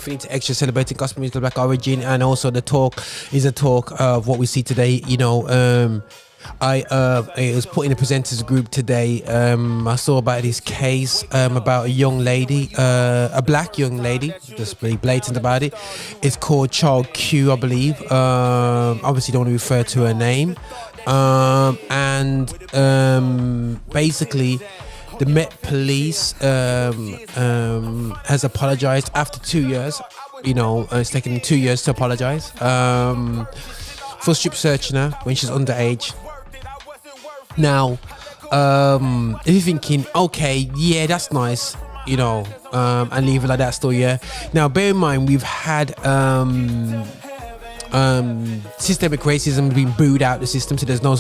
Into extra celebrating gospel music of black origin, and also the talk is a talk of what we see today. I was put in the presenters group today. I saw about this case about a young lady, a black young lady, just be blatant about it. It's called Child Q, I believe. Obviously don't want to refer to her name. Basically the Met Police has apologized after 2 years. It's taken them 2 years to apologize for strip searching her when she's underage. Now, if you're thinking, okay, yeah, that's nice, and leave it like that still, yeah. Now, bear in mind, we've had systemic racism being booed out the system, so there's no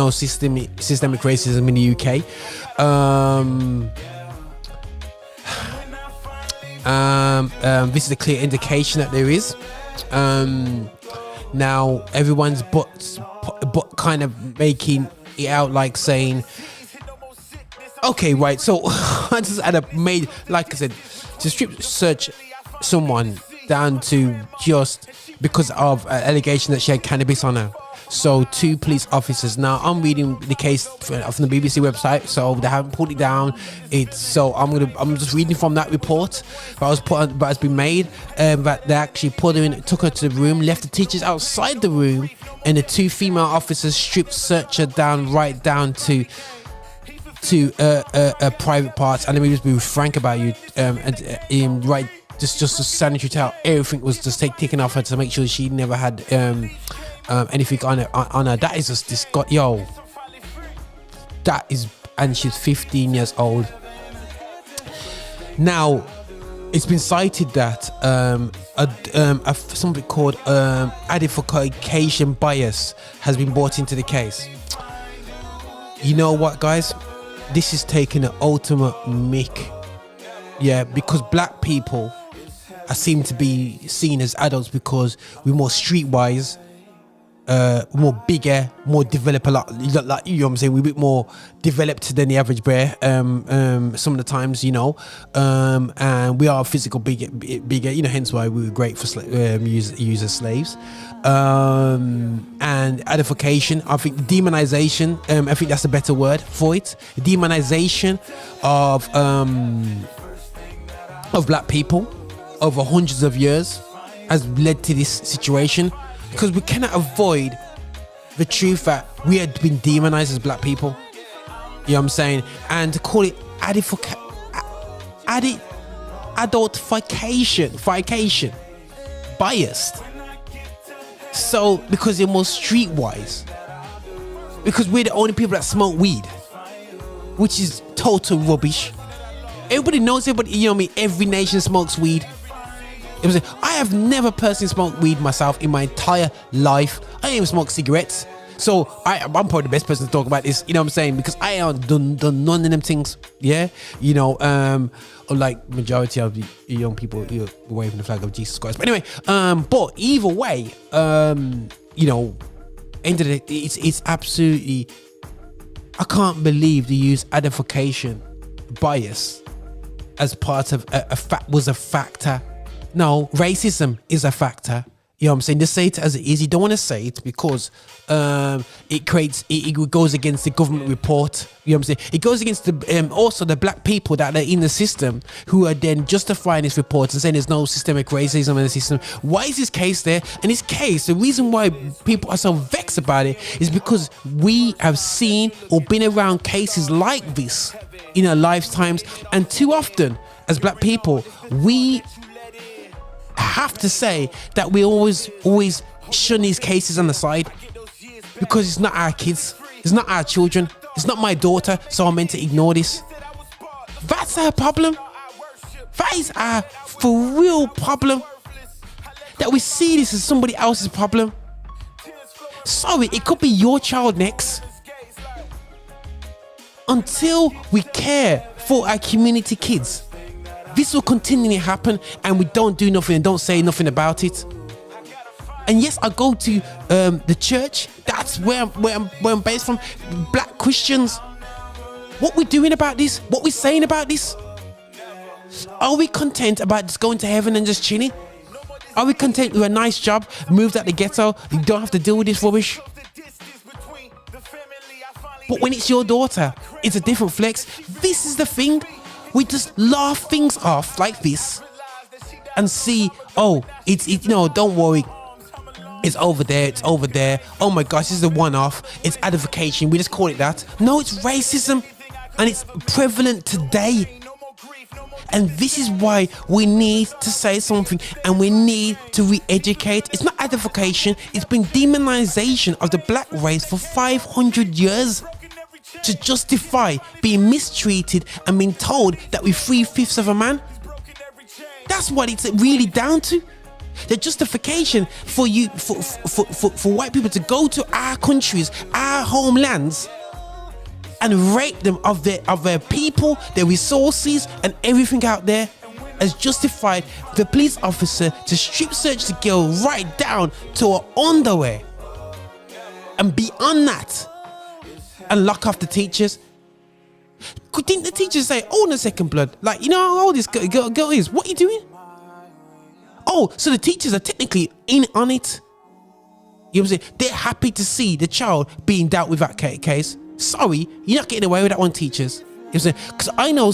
systemic racism in the UK. This is a clear indication that there is. Now everyone's but kind of making it out like saying, okay, right, so I just had made, like I said, to strip search someone down to just because of an allegation that she had cannabis on her. So 2 police officers. Now I'm reading the case from the BBC website, so they haven't put it down. I'm just reading from that report but it's been made, that they actually took her to the room, left the teachers outside the room, and the 2 female officers stripped search her down right down to private parts. And let me just be frank about you, right, just a sanitary towel, everything was just taken off her to make sure she never had anything on her. That is just that is, and she's 15 years old. Now it's been cited that something called adultification bias has been brought into the case. You know what, guys, this is taking an ultimate mick, yeah, because black people are seen to be seen as adults because we're more streetwise, more bigger, more developed, a lot, like, you know what I'm saying, we're a bit more developed than the average bear, some of the times, and we are physical bigger, hence why we were great for use as slaves. And edification, I think demonization, I think that's a better word for it. Demonization of black people over hundreds of years has led to this situation, because we cannot avoid the truth that we had been demonized as black people. You know what I'm saying? And to call it adultification, biased. So, because they're more streetwise. Because we're the only people that smoke weed, which is total rubbish. Everybody knows, every nation smokes weed. I have never personally smoked weed myself in my entire life. I ain't even smoked cigarettes. So I'm probably the best person to talk about this, you know what I'm saying? Because I ain't done none of them things. Yeah. Unlike majority of the young people waving the flag of Jesus Christ. But anyway, but either way, end of the day, it's absolutely, I can't believe they use edification bias as part of a factor. No, racism is a factor. You know what I'm saying? Just say it as it is. You don't want to say it because it goes against the government report. You know what I'm saying? It goes against also the black people that are in the system who are then justifying this report and saying there's no systemic racism in the system. Why is this case there? In this case, the reason why people are so vexed about it is because we have seen or been around cases like this in our lifetimes, and too often as black people, we have to say that we always shun these cases on the side because it's not our kids, it's not our children, it's not my daughter, so I'm meant to ignore this. That's our problem. That is our for real problem, that we see this as somebody else's problem. Sorry, it could be your child next. Until we care for our community kids, this will continually happen, and we don't do nothing and don't say nothing about it. And yes, I go to the church. That's where I'm based from. Black Christians. What we doing about this? What we saying about this? Are we content about just going to heaven and just chilling? Are we content with a nice job, moved out the ghetto, you don't have to deal with this rubbish? But when it's your daughter, it's a different flex. This is the thing. We just laugh things off like this and see, oh, it's don't worry. It's over there, it's over there. Oh my gosh, this is a one-off. It's adultification, we just call it that. No, it's racism, and it's prevalent today. And this is why we need to say something, and we need to re-educate. It's not adultification, it's been demonization of the black race for 500 years to justify being mistreated and being told that we're 3/5 of a man. That's what it's really down to. The justification for you for white people to go to our countries, our homelands, and rape them of their people, their resources, and everything out there, has justified the police officer to strip search the girl right down to her underwear, and beyond that, and lock off the teachers. Didn't the teachers say, "Oh, no, second blood, like, you know how old this girl is? What are you doing?" Oh, so the teachers are technically in on it. You know what I'm saying? They're happy to see the child being dealt with that case. Sorry, you're not getting away with that one, teachers. You know what I'm saying? Because I know,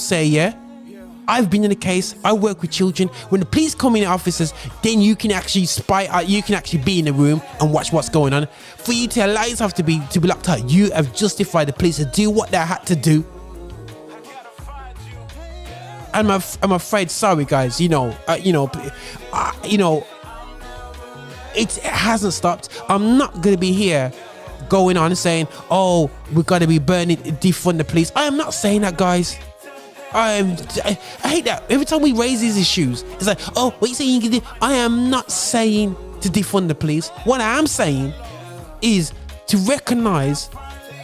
I've been in a case, I work with children. When the police come in, officers, then you can actually spy out, you can actually be in the room and watch what's going on. For you to allow yourself to be locked out, you have justified the police to do what they had to do. I'm afraid, sorry guys, it hasn't stopped. I'm not gonna be here going on and saying, oh, we gotta be burning, defund the police. I am not saying that, guys. I hate that. Every time we raise these issues, it's like, oh, what you saying you can do? I am not saying to defund the police. What I am saying is to recognize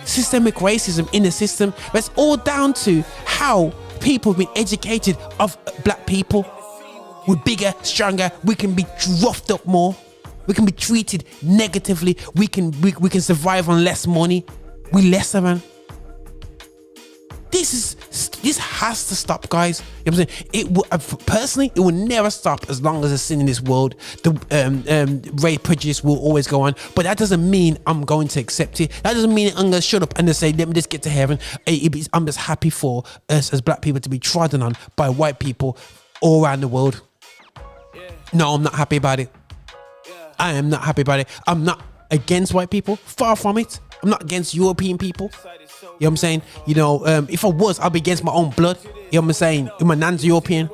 systemic racism in the system. That's all down to how people have been educated of black people. We're bigger, stronger, we can be roughed up more, we can be treated negatively, we can survive on less money, we lesser, man. This has to stop, guys. You know what I'm saying? It will, personally, it will never stop as long as there's sin in this world. The race prejudice will always go on, but that doesn't mean I'm going to accept it. That doesn't mean I'm going to shut up and just say, let me just get to heaven. I'm just happy for us as black people to be trodden on by white people all around the world. No, I'm not happy about it. I am not happy about it. I'm not against white people. Far from it. I'm not against European people. You know what I'm saying? If I was, I'd be against my own blood. You know what I'm saying? My nan's European.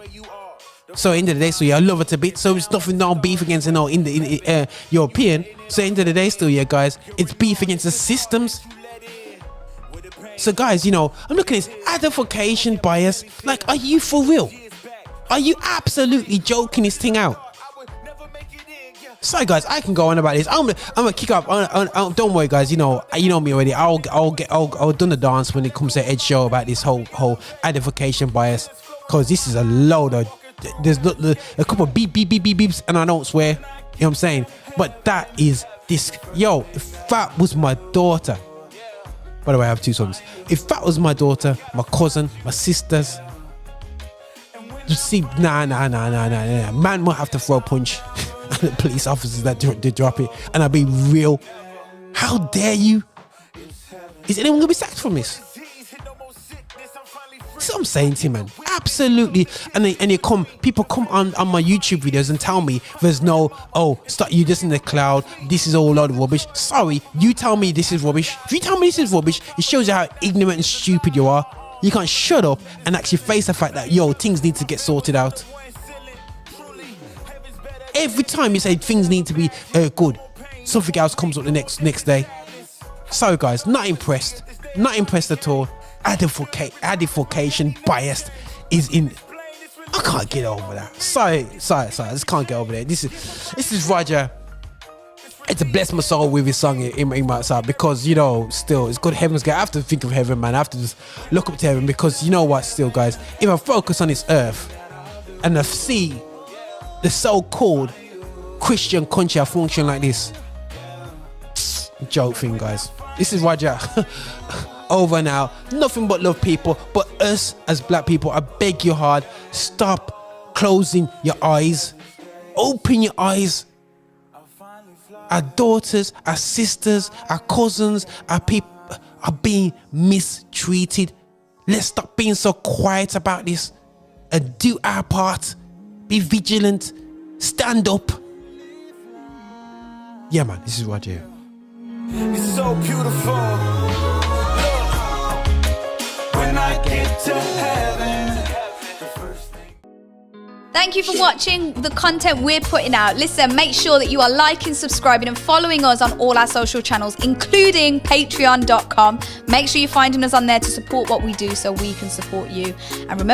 So at the end of the day, so yeah, I love it a bit. So it's nothing, no beef against European. So at the end of the day, still, yeah, guys, it's beef against the systems. So guys, I'm looking at this adultification bias. Like, are you for real? Are you absolutely joking this thing out? Sorry guys, I can go on about this. I'm gonna kick up. Don't worry guys, you know me already. I'll done the dance when it comes to Ed's show about this whole adultification bias, because this is a load of, there's a couple of beeps, and I don't swear. You know what I'm saying? But that is this. Yo, if that was my daughter. By the way, I have two sons. If that was my daughter, my cousin, my sisters. See, nah. Man might have to throw a punch. The police officers that did drop it, and I'll be real. How dare you? Is anyone gonna be sacked from this? That's what I'm saying to you, man. Absolutely. And people come on my YouTube videos and tell me there's no, stop, you just in the cloud, this is all a lot of rubbish. Sorry, you tell me this is rubbish. If you tell me this is rubbish, it shows you how ignorant and stupid you are. You can't shut up and actually face the fact that things need to get sorted out. Every time you say things need to be good, something else comes up the next day. So guys, not impressed at all. Adultification biased is in. I can't get over that. Sorry, I just can't get over that. This is Roger. It's to bless my soul with his song in my side, because still it's good. Heaven's gate. I have to think of heaven, man. I have to just look up to heaven, because you know what, still guys, if I focus on this earth and I see the so-called Christian country function like this, joke thing, guys. This is Roger. Over and out. Nothing but love, people. But us as black people, I beg you hard, stop closing your eyes Open your eyes. Our daughters, our sisters, our cousins, our people are being mistreated. Let's stop being so quiet about this and do our part. Be vigilant. Stand up. Yeah, man, this is Roger. It's so beautiful. Look, when I get to heaven. Thank you for watching the content we're putting out. Listen, make sure that you are liking, subscribing and following us on all our social channels, including patreon.com. Make sure you're finding us on there to support what we do so we can support you. And remember,